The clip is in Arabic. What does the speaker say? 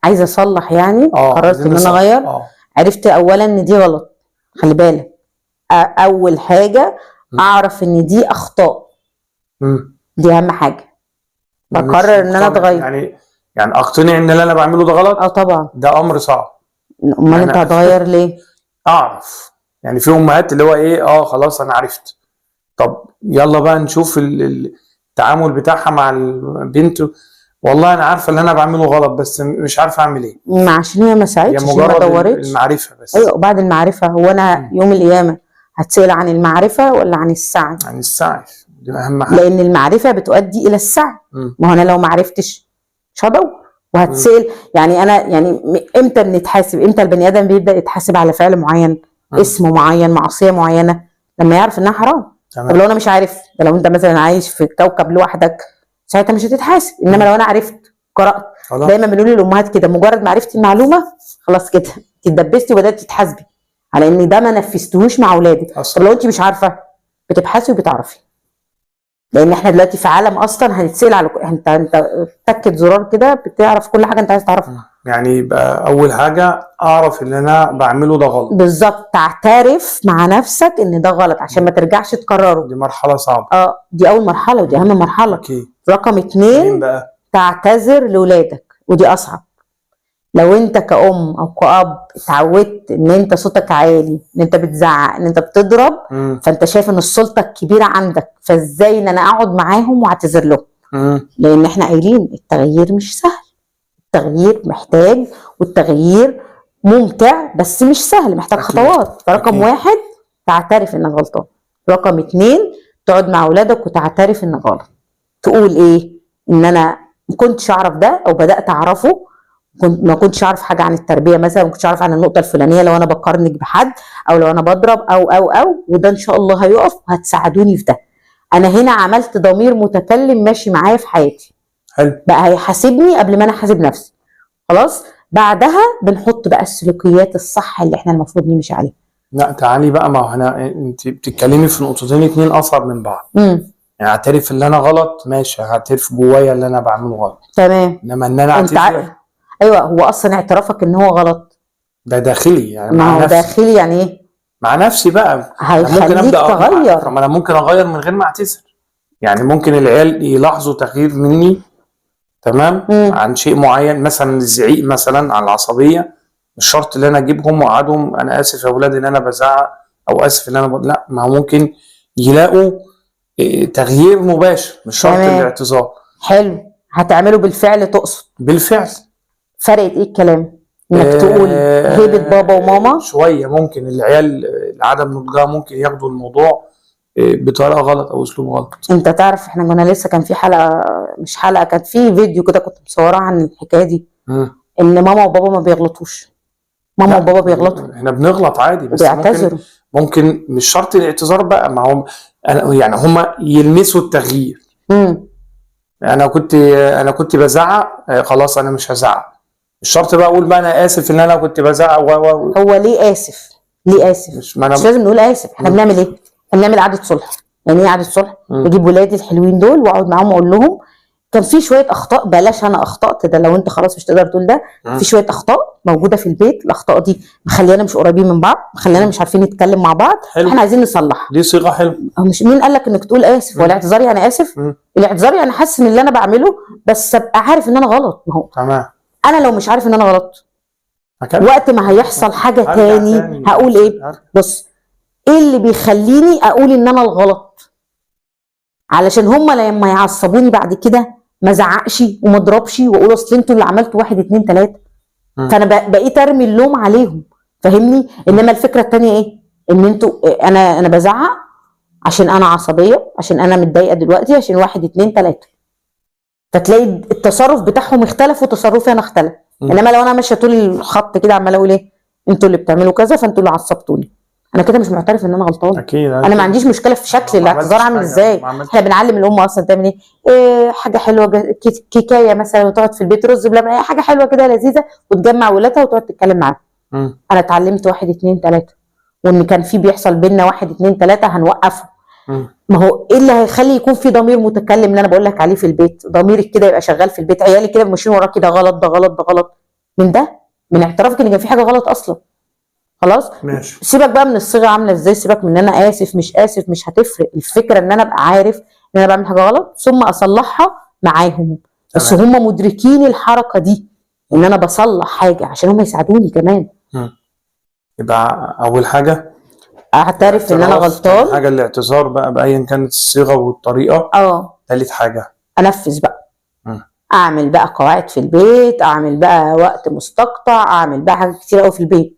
عايزه اصلح يعني، قررت ان انا اغير. عرفت اولا ان دي غلط، خلي بالك. اول حاجه اعرف ان دي اخطاء، دي اهم حاجه. بقرر ان انا اتغير. يعني اقتنع ان اللي انا بعمله ده غلط. طبعا ده امر صعب. امال انت هتغير ليه؟ اعرف يعني في امهات اللي هو ايه، خلاص انا عرفت، طب يلا بقى نشوف التعامل بتاعها مع البنت. والله انا عارفه اللي انا بعمله غلط بس مش عارفه اعمل ايه. عشان هي ما سعتش، عشان ما دورتش. المعرفه بس. ايوه، وبعد المعرفه هو انا يوم القيامه هتسأل عن المعرفه ولا عن السعي؟ عن السعي، دي اهم حاجه. لان المعرفه بتؤدي الى السعي. ما هو انا لو ما عرفتش مش هدور وهتسأل. يعني انا يعني امتى بنتحاسب؟ امتى البني ادم بيبدا يتحاسب على فعل معين، اسم معين، معصيه معينه؟ لما يعرف انها حرام. طب لو انا مش عارف، ده لو انت مثلا عايش في كوكب لوحدك ساعتها مش هتتحاسب. انما لو انا عرفت قرات، دايما بنقول للامهات كده، مجرد ما عرفتي المعلومه خلاص كده اتدبستي وبدات تتحاسبي على ان ده ما نفذتهوش مع اولادك. طب لو انت مش عارفه بتبحثي وبتعرفي. لان احنا دلوقتي في عالم اصلا هنتسال على انت تكت زرار كده بتعرف كل حاجه انت عايز تعرفها. يعني يبقى اول حاجه اعرف اللي انا بعمله ده غلط. بالظبط، تعترف مع نفسك ان ده غلط عشان ما ترجعش تكرره. دي مرحله صعبه. دي اول مرحله ودي اهم مرحله. أكيد. رقم 2 بقى تعتذر لاولادك، ودي اصعب. لو انت كأم او كأب اتعودت ان انت صوتك عالي، ان انت بتزعق، ان انت بتضرب، فانت شايف ان السلطه الكبيره عندك، فازاي ان انا اقعد معاهم واعتذر لهم؟ لان احنا قايلين التغيير مش سهل، التغيير محتاج، والتغيير ممتع بس مش سهل، محتاج خطوات. فرقم 1 تعترف انك غلطان. رقم 2 تقعد مع اولادك وتعترف انك غلط. تقول ايه؟ ان انا ما كنتش اعرف ده، او بدات اعرفه، ما كنتش اعرف حاجه عن التربيه مثلا، ما كنتش اعرف عن النقطه الفلانيه لو انا بقارنك بحد، او لو انا بضرب او وده ان شاء الله هيقف وهتساعدوني في ده. انا هنا عملت ضمير متكلم ماشي معايا في حياتي. حلو. بقى هيحاسبني قبل ما انا احاسب نفسي. خلاص، بعدها بنحط بقى السلوكيات الصح اللي احنا المفروض نمشي عليها. لا تعالي بقى، ما هو انت بتتكلمي في نقطتين 2 اصعب من بعض. يعني اعترف ان انا غلط، ماشي، هعترف جوايا اللي انا بعمله غلط، تمام. انما ان انا اعترف ايوه، هو اصلا اعترافك ان هو غلط ده داخلي، يعني مع نفسي. داخلي يعني ايه؟ مع نفسي بقى. ممكن ابدا تغير. طب انا ممكن اغير من غير ما اعتذر. يعني ممكن العيال يلاحظوا تغيير مني، تمام، عن شيء معين، مثلا الزعيق، مثلا عن العصبيه. مش شرط ان انا اجيبهم واقعدهم انا اسف يا اولاد ان انا بزعق، او اسف ان انا لا، ما هو ممكن يلاقوا تغيير مباشر، مش شرط الاعتذار. حلو، هتعمله بالفعل. تقصد بالفعل. فرقت ايه الكلام؟ انك تقول هيبه بابا وماما شويه. ممكن العيال عدم نضجها ممكن ياخدوا الموضوع بطريقه غلط او اسلوب غلط. انت تعرف احنا كنا لسه كان في حلقه، مش حلقه، كانت في فيديو كده كنت مصوراه عن الحكايه دي. ان ماما وبابا ما بيغلطوش. ماما وبابا بيغلطوا. احنا بنغلط عادي، بس بيعتذروا. ممكن مش شرط الاعتذار بقى. ما هم يعني هم يلمسوا التغيير. انا كنت بزعق، خلاص انا مش هزعق. مش شرط بقى اقول بقى انا اسف ان انا كنت بزعق هو ليه اسف؟ ليه اسف؟ مش لازم نقول اسف. احنا بنعمل ايه؟ بنعمل قعده صلح. يعني ايه قعده صلح؟ بجيب ولادي الحلوين دول واقعد معاهم واقول لهم كان في شويه اخطاء، بلاش انا اخطات ده، لو انت خلاص مش تقدر تقول ده. في شويه اخطاء موجوده في البيت، الاخطاء دي مخلينا مش قريبين من بعض، مخلينا مش عارفين نتكلم مع بعض. احنا عايزين نصلح. دي صيغه حلوه. مش مين قال لك انك تقول اسف؟ ولا اعتذار يعني اسف؟ الاعتذار يعني حاسس ان اللي انا بعمله، بس ابقى عارف ان انا غلط. ما هو تمام. انا لو مش عارف ان انا غلط، وقت ما هيحصل حاجه تاني هقول ايه؟ بص، ايه اللي بيخليني اقول ان انا الغلط؟ علشان هما لما يعصبوني بعد كده ما زعقش وما اضربش واقول اصل انتوا اللي عملتوا 1 2 3. فانا بقيت ارمي اللوم عليهم، فاهمني؟ انما الفكره الثانيه ايه؟ ان انتوا انا بزعق عشان انا عصبيه، عشان انا متضايقه دلوقتي، عشان 1 2 3. فتلاقي التصرف بتاعهم اختلف وتصرفي انا اختلف. انما لو انا ماشيه طول الخط كده عماله اقول ايه؟ انتوا اللي بتعملوا كذا، فانتوا اللي عصبتوني، انا كده مش معترف ان انا غلطان. اكيد. انا ما عنديش مشكله في شكل الاعتذار عامل ازاي. احنا بنعلم الام اصلا تعمل ايه؟ حاجه حلوه، كيكايه مثلا، وتقعد في البيت رز بلبن، اي حاجه حلوه كده لذيذه، وتجمع ولادها وتقعد تتكلم معاهم. انا اتعلمت 1 2 3، وان كان في بيحصل بينا 1 2 3 هنوقفه. ما هو ايه اللي هيخلي يكون في ضمير متكلم اللي انا بقول لك عليه في البيت؟ ضميرك كده يبقى شغال في البيت، عيالي كده ماشيين وراكي ده غلط ده غلط ده غلط. من ده، من اعترافك ان كان في حاجه غلط اصلا. خلاص ماشي. سيبك بقى من الصيغه عامله ازاي، سيبك من ان انا اسف مش اسف، مش هتفرق. الفكره ان انا ابقى عارف ان انا بعمل حاجه غلط ثم اصلحها معاهم. بس تمام. هم مدركين الحركه دي ان انا بصلح حاجه عشان هم يساعدوني كمان. يبقى اول حاجه اعترف ان انا غلطان. حاجه الاعتذار بقى بايا كانت الصيغه والطريقه. ثالث حاجه انفذ بقى. اعمل بقى قواعد في البيت، اعمل بقى وقت مستقطع، اعمل بقى حاجات كتير قوي في البيت.